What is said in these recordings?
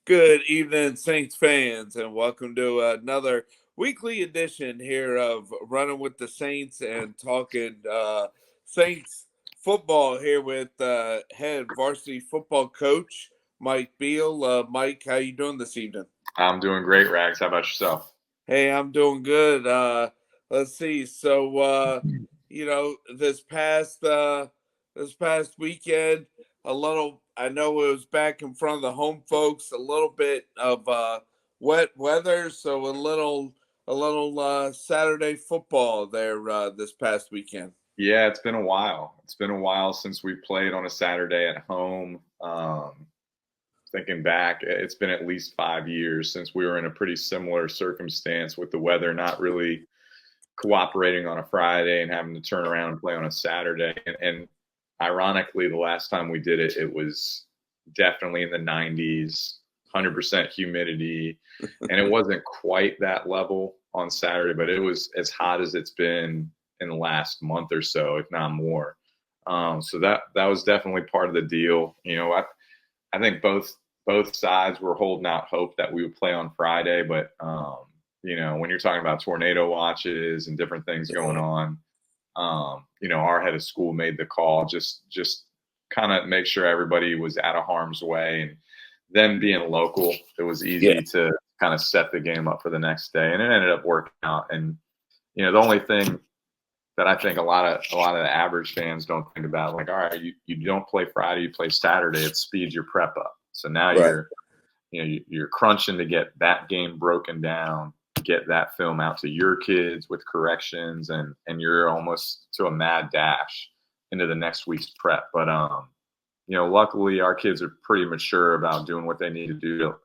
Good evening, Saints fans, and welcome to another weekly edition here of Running with the Saints and talking Saints football here with head varsity football coach Mike Biehl. Mike, how you doing this evening? I'm doing great, Rags. How about yourself? Hey, I'm doing good. Let's see. So, this past weekend, a little. I know it was back in front of the home folks. A little bit of wet weather, so a little Saturday football there this past weekend. Yeah, it's been a while. It's been a while since we played on a Saturday at home. Thinking back, it's been at least 5 years since we were in a pretty similar circumstance with the weather not really cooperating on a Friday and having to turn around and play on a Saturday. And ironically, the last time we did it, it was definitely in the 90s, 100% humidity. And it wasn't quite that level on Saturday, but it was as hot as it's been in the last month or so, if not more. So that was definitely part of the deal. I think both sides were holding out hope that we would play on Friday, but when you're talking about tornado watches and different things going on, our head of school made the call just kind of make sure everybody was out of harm's way, and then being local, it was easy to kind of set the game up for the next day, and it ended up working out. And the only thing that I think a lot of the average fans don't think about, like, all right, you don't play Friday, you play Saturday, it speeds your prep up. So now you're crunching to get that game broken down, get that film out to your kids with corrections, and you're almost to a mad dash into the next week's prep. But luckily our kids are pretty mature about doing what they need to do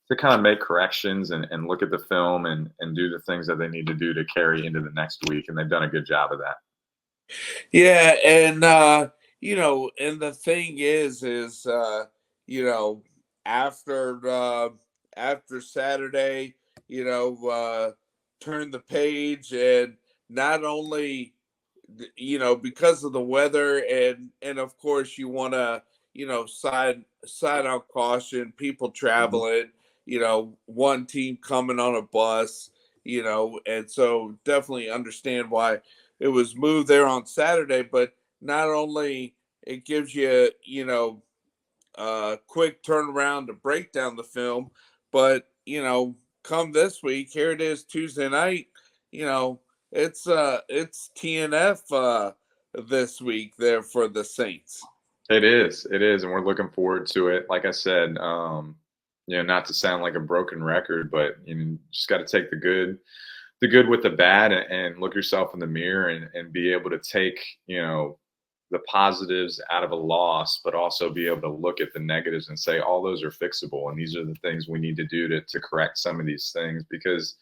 to kind of make corrections and look at the film and do the things that they need to do to carry into the next week. And they've done a good job of that. Yeah, and and the thing is, after Saturday, turn the page, and not only because of the weather, and of course you want to side out caution, people traveling, one team coming on a bus, and so definitely understand why it was moved there on Saturday. But not only it gives you a quick turnaround to break down the film, but come this week, here it is Tuesday night, it's TNF this week there for the Saints. It is, and we're looking forward to it. Like I said, not to sound like a broken record, but you just got to take the good with the bad, and look yourself in the mirror and be able to take the positives out of a loss, but also be able to look at the negatives and say all those are fixable, and these are the things we need to do to correct some of these things. Because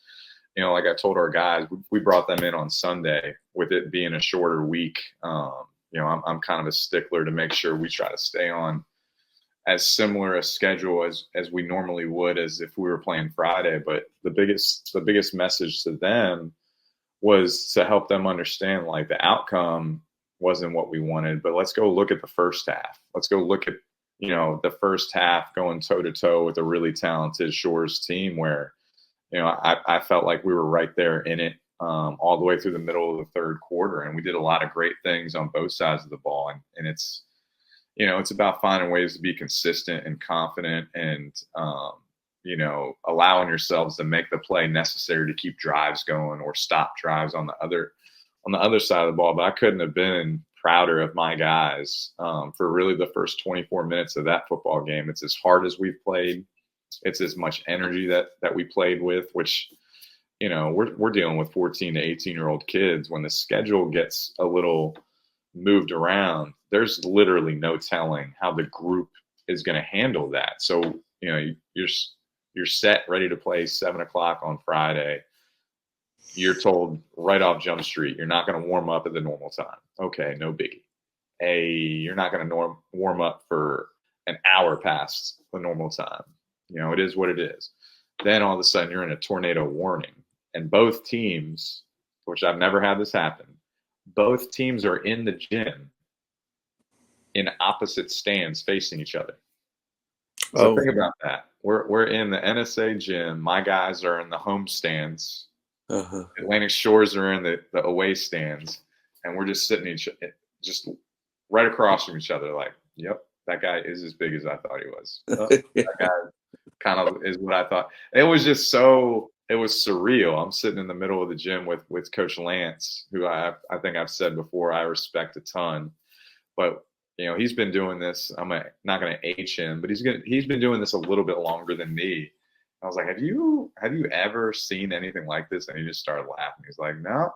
like I told our guys, we brought them in on Sunday with it being a shorter week. I'm kind of a stickler to make sure we try to stay on as similar a schedule as we normally would as if we were playing Friday. But the biggest message to them was to help them understand, like, the outcome wasn't what we wanted, but let's go look at the first half. Let's go look at the first half going toe to toe with a really talented Shores team where I felt like we were right there in it all the way through the middle of the third quarter, and we did a lot of great things on both sides of the ball. And it's it's about finding ways to be consistent and confident, and allowing yourselves to make the play necessary to keep drives going or stop drives on the other side of the ball. But I couldn't have been prouder of my guys for really the first 24 minutes of that football game. It's as hard as we've played. It's as much energy that we played with, which, we're dealing with 14 to 18-year-old kids. When the schedule gets a little moved around, there's literally no telling how the group is going to handle that. So, you're set, ready to play 7:00 on Friday. You're told right off Jump Street, you're not going to warm up at the normal time. Okay, no biggie. Hey, you're not going to warm up for an hour past the normal time. It is what it is. Then all of a sudden you're in a tornado warning, and both teams, which I've never had this happen, both teams are in the gym in opposite stands facing each other. So think about that. we're in the NSA gym. My guys are in the home stands. Uh-huh. Atlantic Shores are in the away stands, and we're just sitting just right across from each other. Like, yep, that guy is as big as I thought he was. Oh, that guy kind of is what I thought. It was just so it was surreal. I'm sitting in the middle of the gym with Coach Lance, who I think I've said before I respect a ton, but he's been doing this. Not going to age him, but he's been doing this a little bit longer than me. I was like, have you ever seen anything like this? And he just started laughing. He's like, no,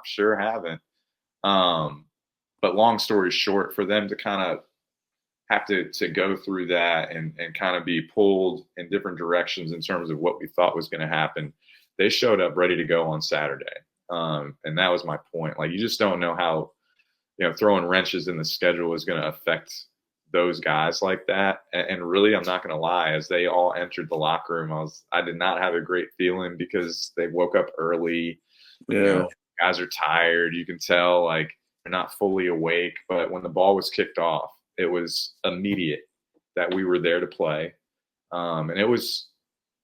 sure haven't. But long story short, for them to kind of have to go through that and kind of be pulled in different directions in terms of what we thought was going to happen, they showed up ready to go on Saturday. And that was my point. Like, you just don't know how, throwing wrenches in the schedule is going to affect those guys like that. And really, I'm not going to lie, as they all entered the locker room, I did not have a great feeling because they woke up early. Yeah. Guys are tired. You can tell, like, they're not fully awake. But when the ball was kicked off, it was immediate that we were there to play. And it was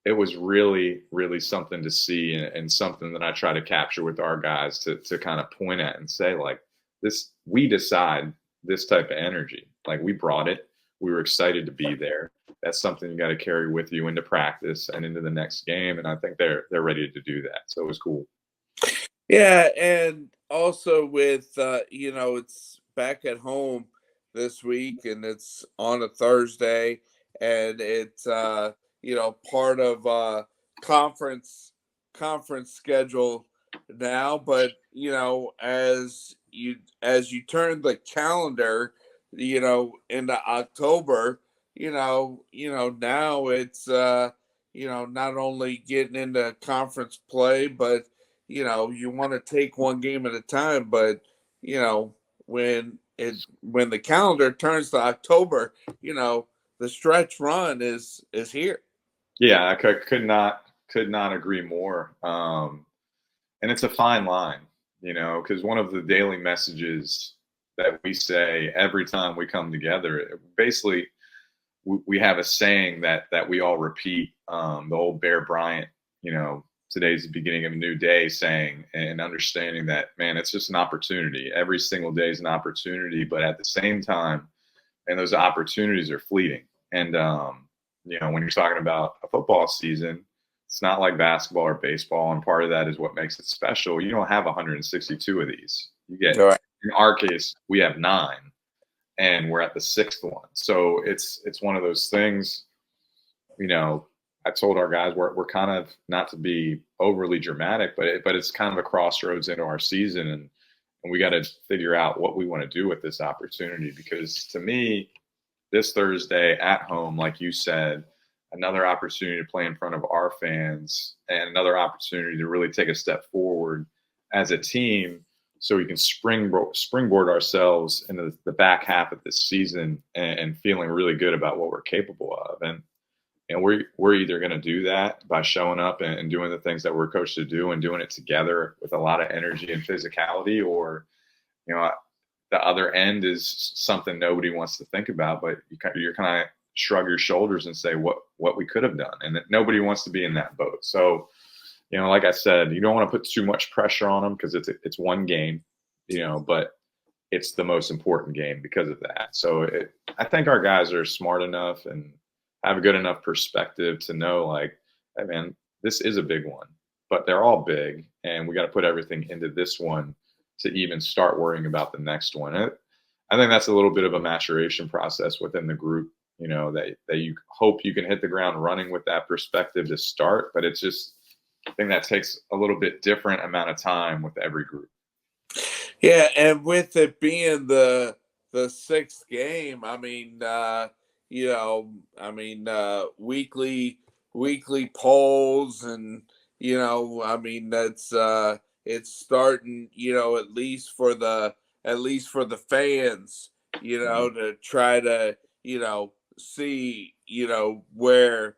really, really something to see, and something that I try to capture with our guys to kind of point at and say, like, this, we decide this type of energy. Like, we brought it. We were excited to be there. That's something you got to carry with you into practice and into the next game. And I think they're ready to do that. So it was cool. Yeah, and also with it's back at home this week, and it's on a Thursday, and it's part of conference schedule now. But as you turn the calendar, into October, now it's not only getting into conference play, but you want to take one game at a time. But when when the calendar turns to October, the stretch run is here. Yeah, I could not agree more. And it's a fine line, because one of the daily messages that we say every time we come together, basically, we have a saying that we all repeat. The old Bear Bryant, today's the beginning of a new day saying, and understanding that, man, it's just an opportunity. Every single day is an opportunity, but at the same time, and those opportunities are fleeting. And when you're talking about a football season, it's not like basketball or baseball, and part of that is what makes it special. You don't have 162 of these. You get, All right. in our case, we have 9, and we're at the 6th one. So it's one of those things. I told our guys we're kind of, not to be overly dramatic, but it's kind of a crossroads into our season, and we got to figure out what we want to do with this opportunity. Because to me, this Thursday at home, like you said, another opportunity to play in front of our fans, and another opportunity to really take a step forward as a team, so we can springboard ourselves into the back half of this season and feeling really good about what we're capable of. And we're either going to do that by showing up and doing the things that we're coached to do, and doing it together with a lot of energy and physicality, or the other end is something nobody wants to think about, but you're kind of shrug your shoulders and say what we could have done, and that nobody wants to be in that boat. So, like I said, you don't want to put too much pressure on them, because it's one game, but it's the most important game because of that. So I think our guys are smart enough and have a good enough perspective to know, like, hey, man, this is a big one, but they're all big, and we got to put everything into this one to even start worrying about the next one. I think that's a little bit of a maturation process within the group, that you hope you can hit the ground running with that perspective to start, but it's just, I think that takes a little bit different amount of time with every group. Yeah, and with it being the 6th game, weekly polls, and that's it's starting, at least for the fans, to try to see where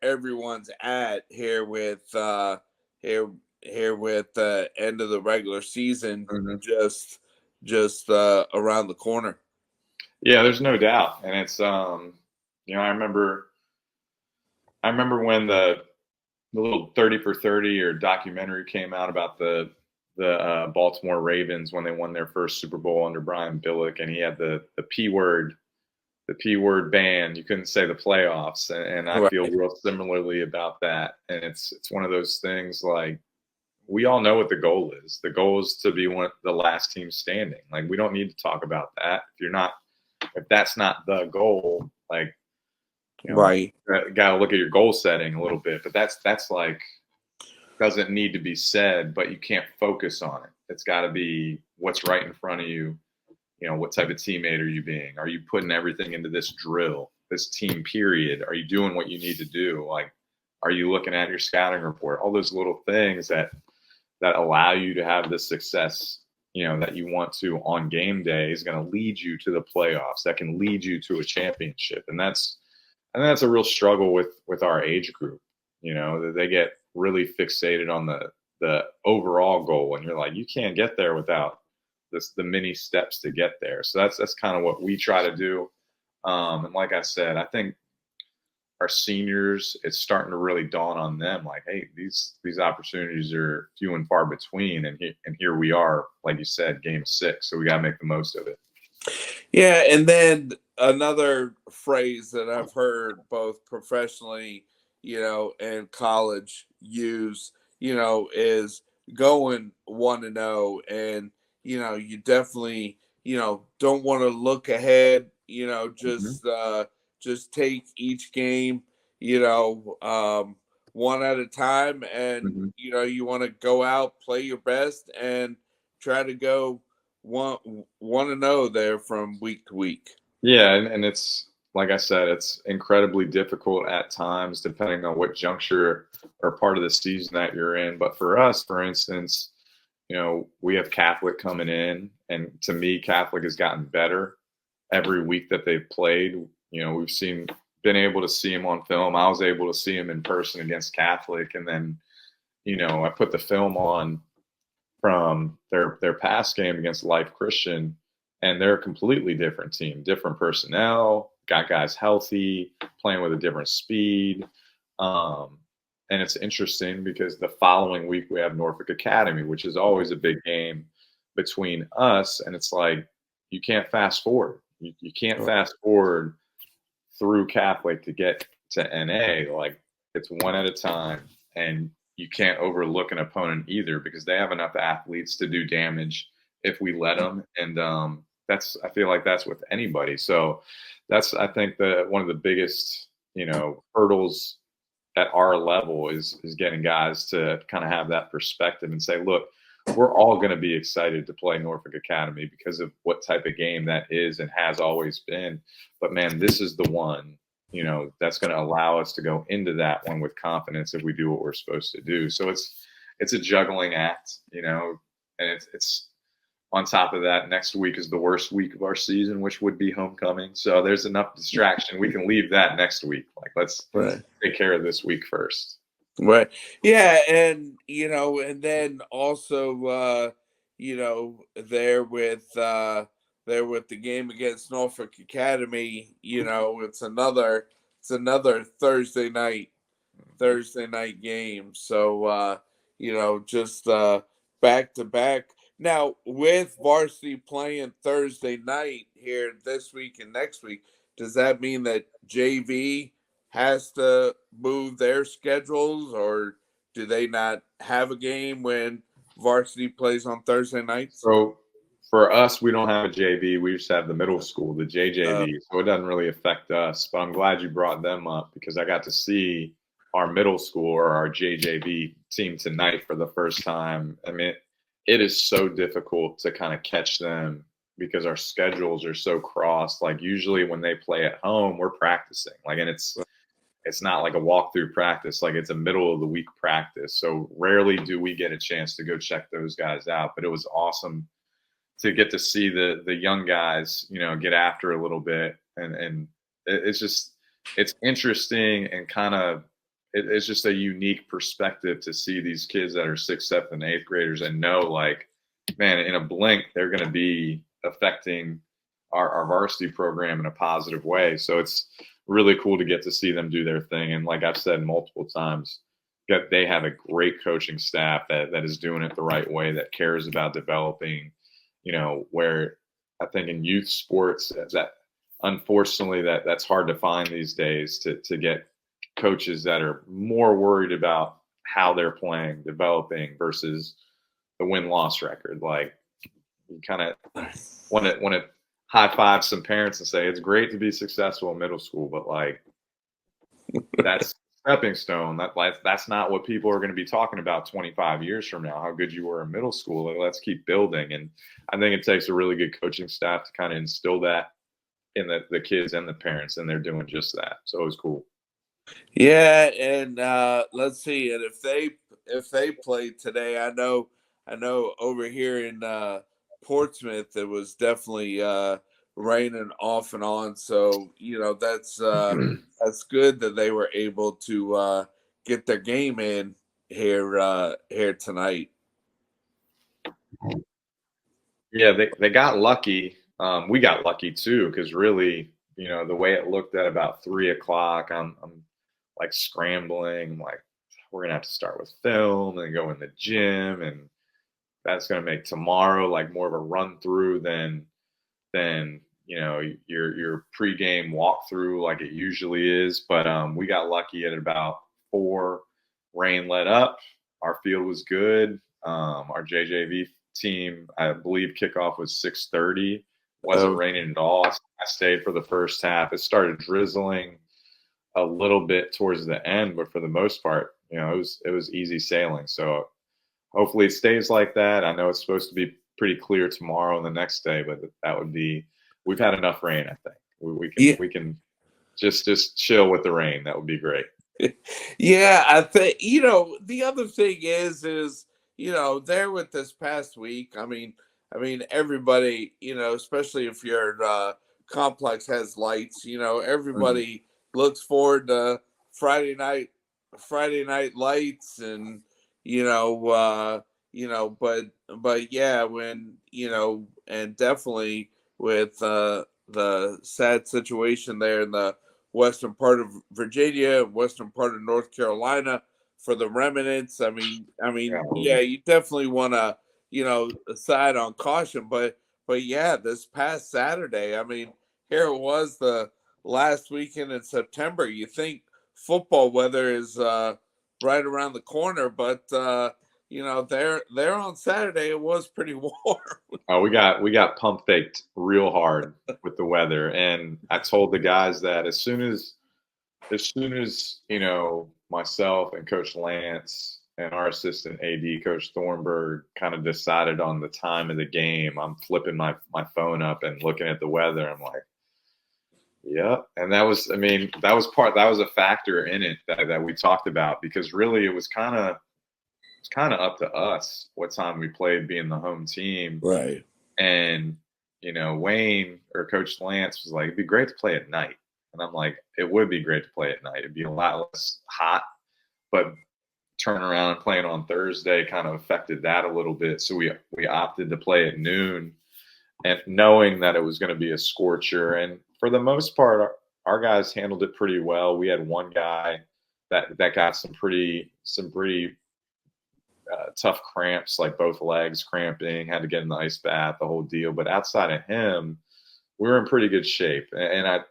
everyone's at here with with the end of the regular season, Mm-hmm. just around the corner. Yeah, there's no doubt. And it's I remember I remember when the little 30 for 30 or documentary came out about the Baltimore Ravens when they won their first Super Bowl under Brian Billick, and he had the P word ban. You couldn't say the playoffs, and I feel Right. real similarly about that. And it's one of those things like we all know what the goal is. The goal is to be one of the last team standing. Like we don't need to talk about that. If that's not the goal, like Right. got to look at your goal setting a little bit. But that's like doesn't need to be said, but you can't focus on it. It's got to be what's right in front of you. What type of teammate are you being? Are you putting everything into this drill, this team period? Are you doing what you need to do? Like, are you looking at your scouting report? All those little things that allow you to have the success, that you want to on game day is going to lead you to the playoffs. That can lead you to a championship. And that's a real struggle with our age group, that they get really fixated on the overall goal. And you're like, you can't get there without the many steps to get there. So that's kind of what we try to do. And like I said, I think our seniors, it's starting to really dawn on them like, hey, these opportunities are few and far between. And here we are, like you said, game 6. So we got to make the most of it. Yeah. And then another phrase that I've heard both professionally, and college use, is going 1-0. And, you definitely, don't want to look ahead, Mm-hmm. just take each game, one at a time. And, Mm-hmm. you want to go out, play your best, and try to go 1-0 there from week to week. Yeah, and it's like I said, it's incredibly difficult at times depending on what juncture or part of the season that you're in. But for us, for instance, we have Catholic coming in, and to me, Catholic has gotten better every week that they've played. We've been able to see him on film. I was able to see him in person against Catholic, and then I put the film on from their past game against Life Christian, and they're a completely different team, different personnel, got guys healthy, playing with a different speed. And it's interesting because the following week we have Norfolk Academy, which is always a big game between us. And it's like you can't fast forward. You can't fast forward through Catholic to get to NA. Like it's one at a time, and you can't overlook an opponent either because they have enough athletes to do damage if we let them. And I feel like that's with anybody. So that's I think one of the biggest hurdles at our level is getting guys to kind of have that perspective and say, look, we're all going to be excited to play Norfolk Academy because of what type of game that is and has always been. But man, this is the one, that's going to allow us to go into that one with confidence if we do what we're supposed to do. So it's a juggling act, and it's on top of that, next week is the worst week of our season, which would be homecoming. So there's enough distraction. We can leave that next week. Like, let's take care of this week first. Right. Yeah, and and then also there with the game against Norfolk Academy, it's another Thursday night game. So just back to back. Now with varsity playing Thursday night here this week and next week, does that mean that JV has to move their schedules, or do they not have a game when varsity plays on Thursday nights? So for us, we don't have a JV. We just have the middle school, the JJV. So it doesn't really affect us. But I'm glad you brought them up because I got to see our middle school or our JJV team tonight for the first time. I mean, it is so difficult to kind of catch them because our schedules are so crossed. Like usually when they play at home, we're practicing. Like, and it's not like a walkthrough practice. Like it's a middle of the week practice. So rarely do we get a chance to go check those guys out. But it was awesome to get to see the young guys, get after a little bit. And it's interesting and kind of, it's just a unique perspective to see these kids that are 6th, 7th, and 8th graders and know like, man, in a blink, they're going to be affecting our varsity program in a positive way. So really cool to get to see them do their thing. And like I've said multiple times, that they have a great coaching staff that is doing it the right way, that cares about developing, where I think in youth sports that unfortunately that's hard to find these days, to get coaches that are more worried about how they're playing, developing versus the win-loss record. Like, you kind of want to high five some parents and say it's great to be successful in middle school, but like that's stepping stone. That's not what people are going to be talking about 25 years from now. How good you were in middle school. Like, let's keep building. And I think it takes a really good coaching staff to kind of instill that in the kids and the parents, and they're doing just that. So it was cool. Yeah, and let's see. And if they played today, I know over here in Portsmouth it was definitely raining off and on. So that's good that they were able to get their game in here tonight. Yeah, they got lucky. We got lucky too, because really, the way it looked at about 3 o'clock, I'm like scrambling. I'm like, we're gonna have to start with film and go in the gym, and that's gonna make tomorrow like more of a run through than your pregame walkthrough like it usually is. But we got lucky at about 4. Rain let up. Our field was good. Our JJV team, I believe kickoff was 6:30. Wasn't raining at all. I stayed for the first half. It started drizzling a little bit towards the end, but for the most part, it was easy sailing. So hopefully it stays like that. I know it's supposed to be pretty clear tomorrow and the next day, but that would be, we've had enough rain. I think we can just chill with the rain. That would be great. Yeah, I think the other thing is there with this past week. I mean everybody, especially if your complex has lights, everybody looks forward to Friday night lights, and but yeah, when and definitely with the sad situation there in the western part of Virginia, western part of North Carolina for the remnants. Yeah, you definitely want to, side on caution, but yeah, this past Saturday, here it was the last weekend in September. You think football weather is right around the corner, but there on Saturday it was pretty warm. Oh, we got pump faked real hard with the weather, and I told the guys that as soon as myself and Coach Lance and our assistant AD Coach Thornburg kind of decided on the time of the game, I'm flipping my phone up and looking at the weather. I'm like, yeah. And that was a factor in it that we talked about, because really it was kind of up to us what time we played, being the home team. Right. And, Wayne or Coach Lance was like, it'd be great to play at night. And I'm like, it would be great to play at night. It'd be a lot less hot, but turning around and playing on Thursday kind of affected that a little bit. So we opted to play at noon, and knowing that it was going to be a scorcher. And for the most part, our guys handled it pretty well. We had one guy that got some pretty tough cramps, like both legs cramping, had to get in the ice bath, the whole deal. But outside of him, we were in pretty good shape. And I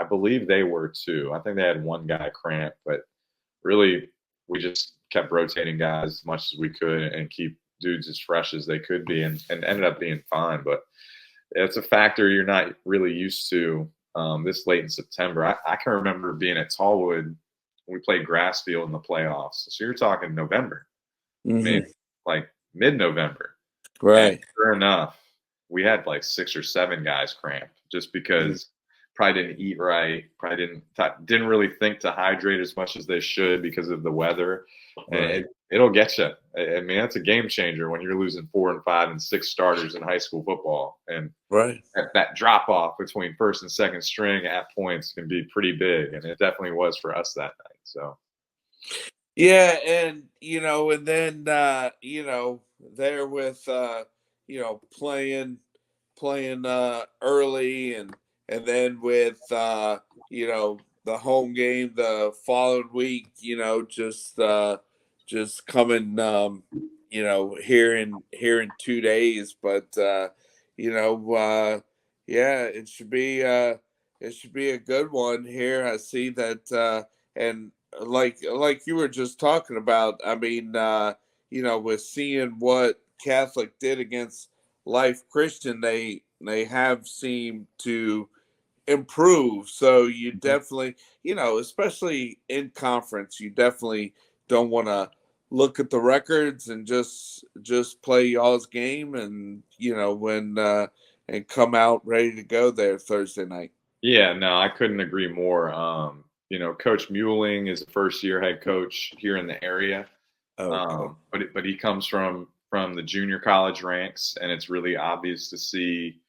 believe they were too. I think they had one guy cramp, but really we just kept rotating guys as much as we could and keep dudes as fresh as they could be, and ended up being fine. But it's a factor you're not really used to this late in September. I can remember being at Tallwood when we played Grassfield in the playoffs. So you're talking November. Like mid-November. Right. And sure enough, we had like 6 or 7 guys cramp, just because probably didn't eat right, probably didn't really think to hydrate as much as they should because of the weather. Right. And it'll get you. That's a game changer when you're losing 4 and 5 and 6 starters in high school football. And right, that drop off between first and second string at points can be pretty big, and it definitely was for us that night. So. Yeah, and and then there with playing early, and and then with the home game the following week, just coming here in 2 days. But you know yeah, it should be a good one here. I see that, and like you were just talking about, I mean, with seeing what Catholic did against Life Christian, they have seemed to improve. So you definitely, especially in conference, you definitely don't want to look at the records and just play y'all's game, and and come out ready to go there Thursday night. Yeah, no, I couldn't agree more. Coach Mueling is a first year head coach here in the area. Okay. But he comes from the junior college ranks, and it's really obvious to see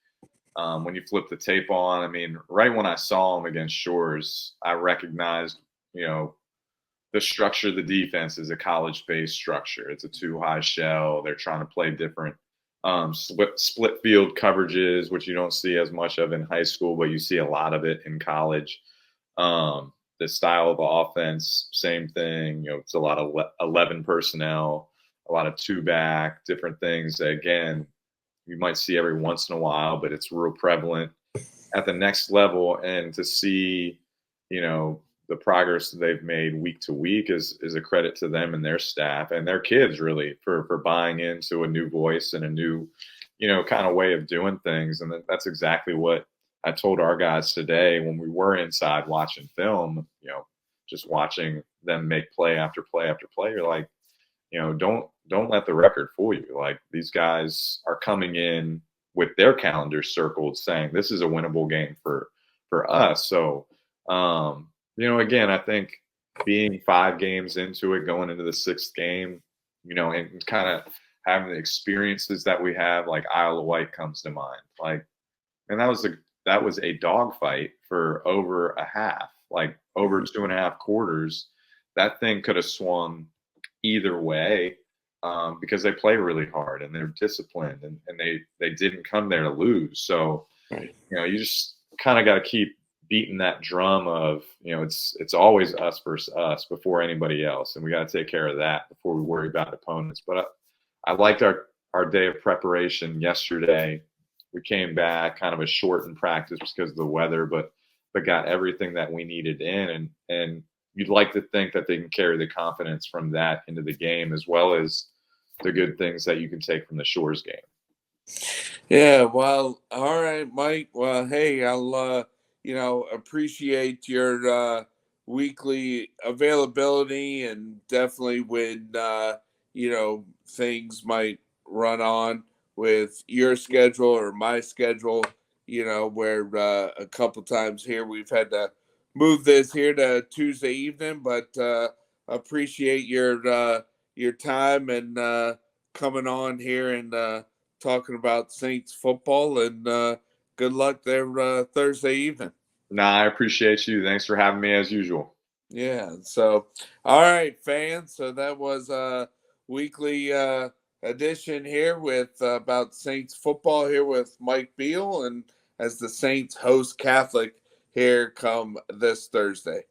when you flip the tape on. I mean, right when I saw him against Shores, I recognized, the structure of the defense is a college-based structure. It's a two high shell. They're trying to play different split field coverages, which you don't see as much of in high school, but you see a lot of it in college. The style of offense, same thing. It's a lot of 11 personnel, a lot of two back, different things that, again, you might see every once in a while, but it's real prevalent at the next level. And to see, the progress that they've made week to week is a credit to them and their staff and their kids, really, for buying into a new voice and a new, kind of way of doing things. And that's exactly what I told our guys today when we were inside watching film, just watching them make play after play after play. You're like, don't let the record fool you. Like, these guys are coming in with their calendars circled, saying this is a winnable game for us. So, again, I think being 5 games into it, going into the 6th game, and kind of having the experiences that we have, like Isle of Wight comes to mind. Like, and that was a dogfight for over a half, like over 2.5 quarters. That thing could have swung either way, because they play really hard and they're disciplined, and they didn't come there to lose. So, Right. you just kind of got to keep beating that drum of, it's always us versus us before anybody else, and we got to take care of that before we worry about opponents. But I liked our day of preparation yesterday. We came back kind of a shortened practice because of the weather, but got everything that we needed in, and you'd like to think that they can carry the confidence from that into the game, as well as the good things that you can take from the Shores game. Yeah, well, all right, Mike. Well, hey, I'll appreciate your weekly availability, and definitely when things might run on with your schedule or my schedule, where a couple times here we've had to move this here to Tuesday evening, but appreciate your time and coming on here and talking about Saints football, and good luck there Thursday evening. Nah, I appreciate you. Thanks for having me as usual. Yeah. So, all right, fans. So that was a weekly edition here with about Saints football here with Mike Biehl, and as the Saints host Catholic here come this Thursday.